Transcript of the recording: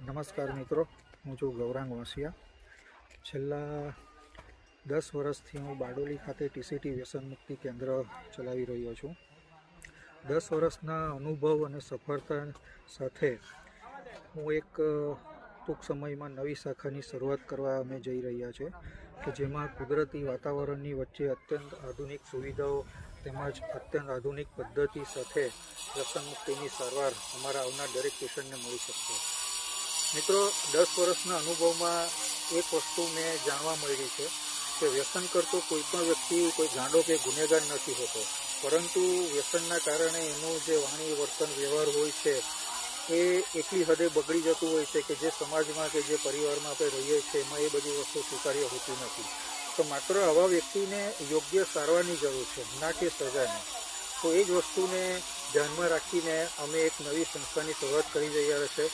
નમસ્કાર મિત્રો, હું છું ગૌરાંગ વાસિયા। છેલ્લા 10 વર્ષથી હું બારડોલી ખાતે ટીસીટી વ્યસન મુક્તિ કેન્દ્ર ચલાવી રહ્યો છું। 10 વર્ષના અનુભવ અને સફળતા સાથે હું એક ટૂંક સમયમાં નવી શાખાની શરૂઆત કરવા અમે જઈ રહ્યા છે કે જેમાં કુદરતી વાતાવરણની વચ્ચે અત્યંત આધુનિક સુવિધાઓ તેમજ અત્યંત આધુનિક પદ્ધતિ સાથે વ્યસન મુક્તિની સારવાર અમારા આવનાર દરેક પેશન્ટને મળી શકશે। મિત્રો, 10 વર્ષના અનુભવમાં એક વસ્તુ મેં જાણવા મળી છે કે વ્યસન કરતો કોઈ પણ વ્યક્તિ કોઈ ગાંડો કે ગુનેગાર નથી હોતો, પરંતુ વ્યસનના કારણે એનું જે વાણી વર્તન વ્યવહાર હોય છે એ એટલી હદે બગડી જતું હોય છે કે જે સમાજમાં કે જે પરિવારમાં આપણે રહીએ છીએ એમાં એ બધી વસ્તુ સ્વીકાર્ય હોતી નથી। તો માત્ર આવા વ્યક્તિને યોગ્ય સારવારની જરૂર છે, ના કે સજાની। તો એ જ વસ્તુને ધ્યાનમાં રાખીને અમે એક નવી સંસ્થાની શરૂઆત કરી રહ્યા છે